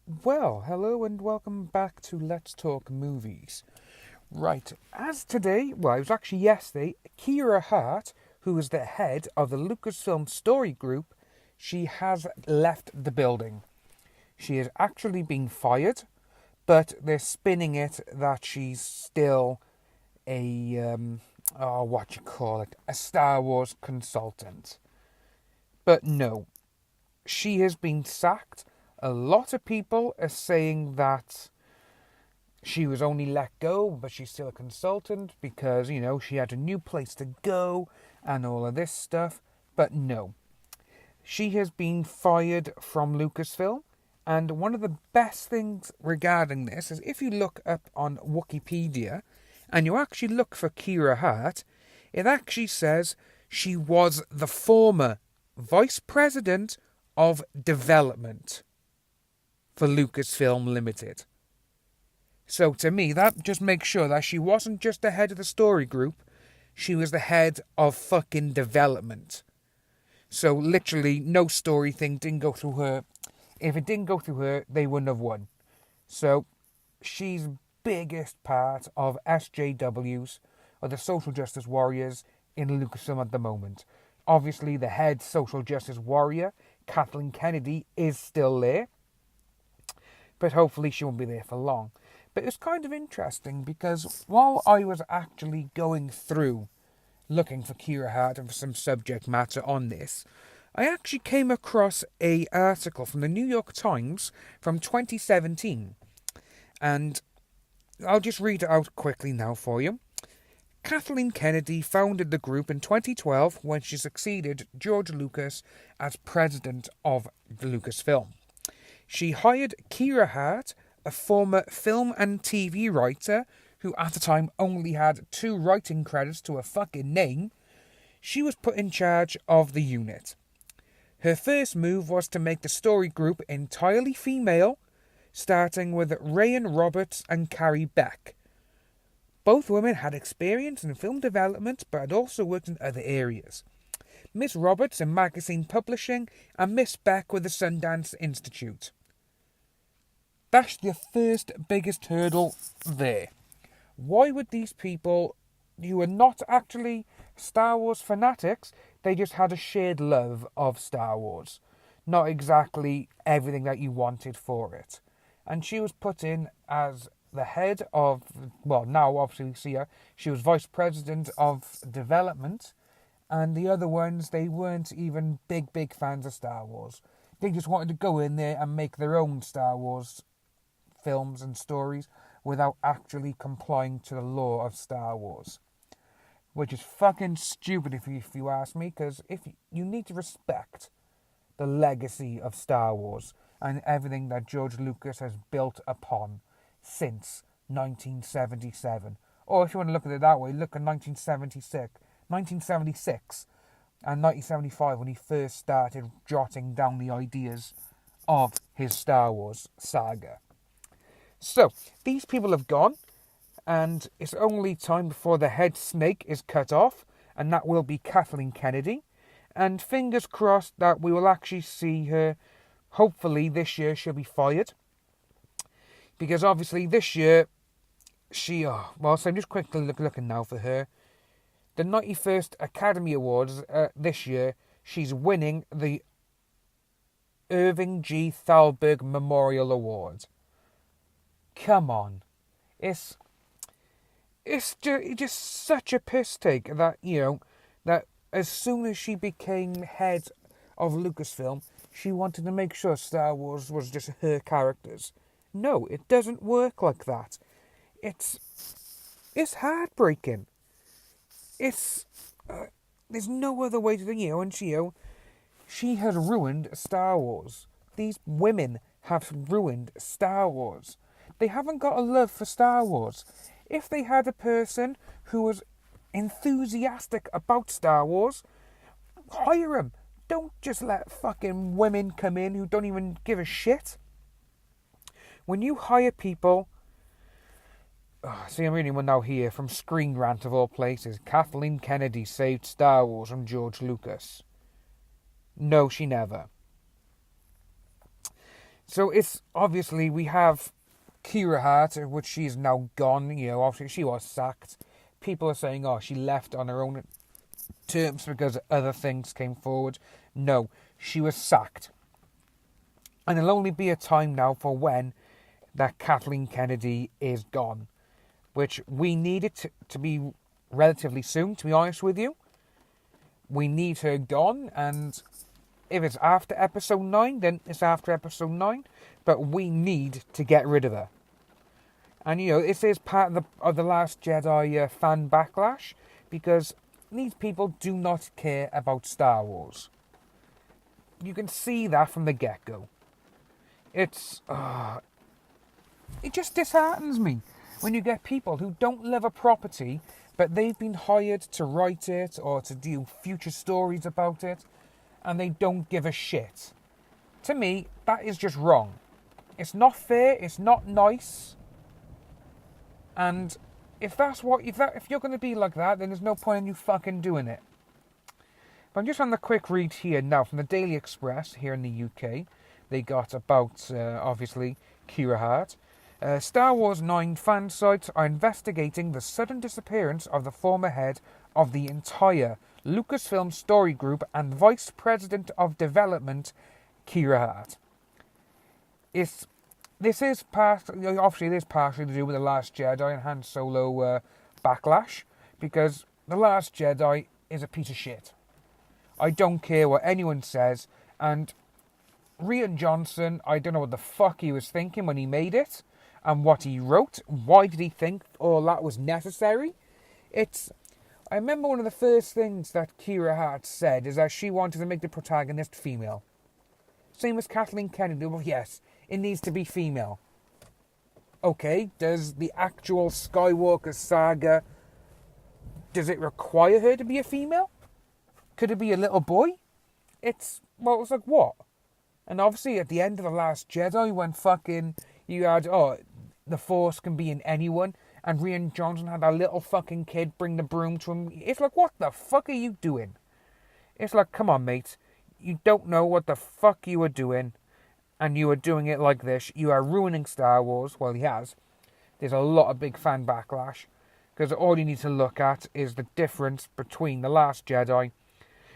Well, hello and welcome back to Let's Talk Movies. Right, as today, well, it was actually yesterday, Kira Hart, who is the head of the Lucasfilm Story Group, she has left the building. She has actually been fired, but they're spinning it that she's still what you call it, a Star Wars consultant. But no, she has been sacked. A lot of people are saying that she was only let go, but she's still a consultant because, she had a new place to go and all of this stuff. But no, she has been fired from Lucasfilm. And one of the best things regarding this is if you look up on Wikipedia and you actually look for Kira Hart, it actually says she was the former Vice President of Development for Lucasfilm Limited. So to me, that just makes sure that she wasn't just the head of the story group, she was the head of fucking development. So literally, no story thing didn't go through her. If it didn't go through her, they wouldn't have won. So she's biggest part of SJWs, or the social justice warriors in Lucasfilm at the moment. Obviously, the head social justice warrior, Kathleen Kennedy, is still there, but hopefully she won't be there for long. But it was kind of interesting because while I was actually going through looking for Kira Hart and for some subject matter on this, I actually came across an article from the New York Times from 2017. And I'll just read it out quickly now for you. Kathleen Kennedy founded the group in 2012 when she succeeded George Lucas as president of Lucasfilm. She hired Kira Hart, a former film and TV writer who at the time only had 2 writing credits to her fucking name. She was put in charge of the unit. Her first move was to make the story group entirely female, starting with Rayan Roberts and Carrie Beck. Both women had experience in film development but had also worked in other areas. Miss Roberts in magazine publishing and Miss Beck with the Sundance Institute. That's the first biggest hurdle there. Why would these people, who are not actually Star Wars fanatics, they just had a shared love of Star Wars. Not exactly everything that you wanted for it. And she was put in as the head of, well, now obviously we see her, she was vice president of development, and the other ones, they weren't even big fans of Star Wars. They just wanted to go in there and make their own Star Wars films and stories without actually complying to the law of Star Wars. Which is fucking stupid if you ask me, because if you need to respect the legacy of Star Wars and everything that George Lucas has built upon since 1977. Or if you want to look at it that way, look at 1976 and 1975 when he first started jotting down the ideas of his Star Wars saga. So, these people have gone, and it's only time before the head snake is cut off, and that will be Kathleen Kennedy. And fingers crossed that we will actually see her, hopefully this year she'll be fired. Because obviously this year, so I'm just quickly looking now for her. The 91st Academy Awards this year, she's winning the Irving G. Thalberg Memorial Award. Come on. It's just such a piss take that, that as soon as she became head of Lucasfilm, she wanted to make sure Star Wars was just her characters. No, it doesn't work like that. It's heartbreaking. There's no other way to do it, and she has ruined Star Wars. These women have ruined Star Wars. They haven't got a love for Star Wars. If they had a person who was enthusiastic about Star Wars, hire them. Don't just let fucking women come in who don't even give a shit. When you hire people... I'm reading one now here from Screen Rant of all places. Kathleen Kennedy saved Star Wars from George Lucas. No, she never. So it's obviously we have Kira Hart, which she's now gone. You know, obviously she was sacked. People are saying, oh, she left on her own terms because other things came forward. No, she was sacked. And it'll only be a time now for when that Kathleen Kennedy is gone, which we need it to be relatively soon, to be honest with you. We need her gone, and if it's after episode 9, then it's after episode 9, but we need to get rid of her. And, you know, this is part of the Last Jedi fan backlash, because these people do not care about Star Wars. You can see that from the get-go. It just disheartens me when you get people who don't love a property, but they've been hired to write it or to do future stories about it, and they don't give a shit. To me, that is just wrong. It's not fair, it's not nice, and if you're going to be like that, then there's no point in you fucking doing it. But I'm just on the quick read here now from the Daily Express here in the UK. They got about, obviously, Kira Hart. Star Wars 9 fan sites are investigating the sudden disappearance of the former head of the entire Lucasfilm Story Group and Vice President of Development, Kiri Hart. This is obviously partially to do with The Last Jedi and Han Solo backlash, because The Last Jedi is a piece of shit. I don't care what anyone says, and Rian Johnson, I don't know what the fuck he was thinking when he made it, and what he wrote. Why did he think all that was necessary? I remember one of the first things that Kira Hart said is that she wanted to make the protagonist female. Same as Kathleen Kennedy. Well, yes, it needs to be female. Okay, does the actual Skywalker saga, does it require her to be a female? Could it be a little boy? It's like what? And obviously at the end of The Last Jedi, when fucking you had, the Force can be in anyone, and Rian Johnson had that little fucking kid bring the broom to him. It's like, what the fuck are you doing? It's like, come on, mate. You don't know what the fuck you are doing, and you are doing it like this. You are ruining Star Wars. Well, he has. There's a lot of big fan backlash, because all you need to look at is the difference between The Last Jedi,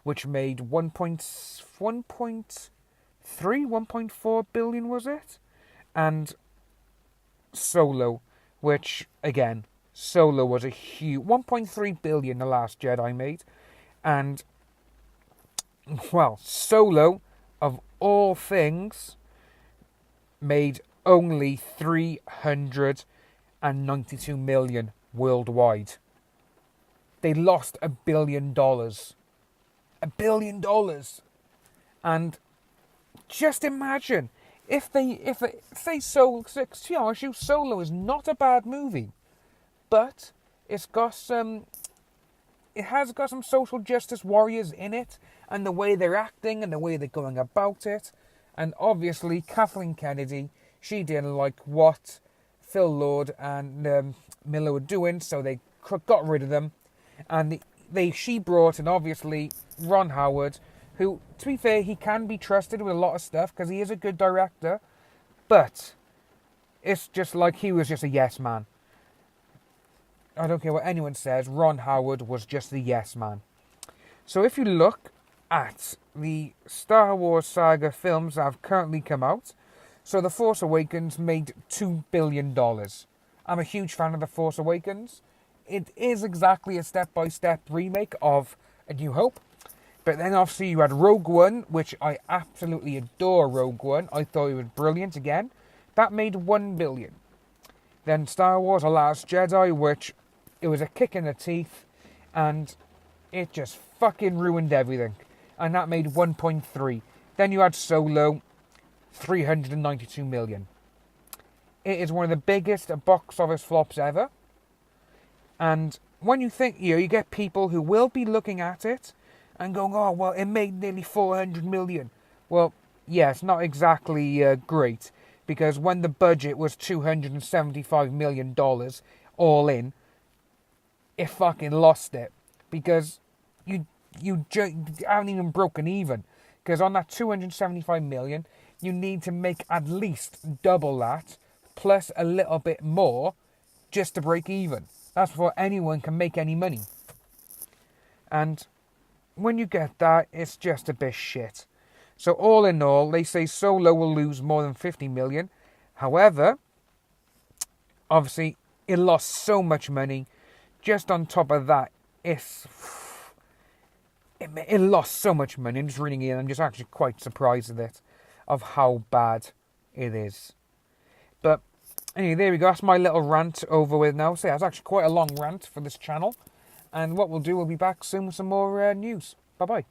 which made 1.4 billion, was it? And Solo, which, again, Solo was a huge 1.3 billion The Last Jedi made. And, well, Solo, of all things, made only 392 million worldwide. They lost $1 billion. $1 billion. And just imagine if Solo, to be honest, Solo is not a bad movie, but it has got some social justice warriors in it, and the way they're acting and the way they're going about it, and obviously Kathleen Kennedy, she didn't like what Phil Lord and Miller were doing, so they got rid of them, and she brought in obviously Ron Howard, who, to be fair, he can be trusted with a lot of stuff because he is a good director, but it's just like he was just a yes man. I don't care what anyone says, Ron Howard was just a yes man. So if you look at the Star Wars saga films that have currently come out, so The Force Awakens made $2 billion. I'm a huge fan of The Force Awakens. It is exactly a step-by-step remake of A New Hope. But then obviously you had Rogue One, which I absolutely adore Rogue One. I thought it was brilliant again. That made $1 billion. Then Star Wars The Last Jedi, which it was a kick in the teeth, and it just fucking ruined everything. And that made 1.3. Then you had Solo, 392 million. It is one of the biggest box office flops ever. And when you think, you get people who will be looking at it and going, oh, well, it made nearly 400 million. Well, yes, not exactly great, because when the budget was $275 million all in, it fucking lost it, because you haven't even broken even, because on that 275 million, you need to make at least double that, plus a little bit more, just to break even. That's before anyone can make any money. And when you get that, it's just a bit shit. So all in all, they say Solo will lose more than 50 million. However, obviously, it lost so much money. Just on top of that, it lost so much money. I'm just reading it, and I'm just actually quite surprised at it, of how bad it is. But anyway, there we go. That's my little rant over with now. So yeah, it's actually quite a long rant for this channel. And what we'll do, we'll be back soon with some more news. Bye-bye.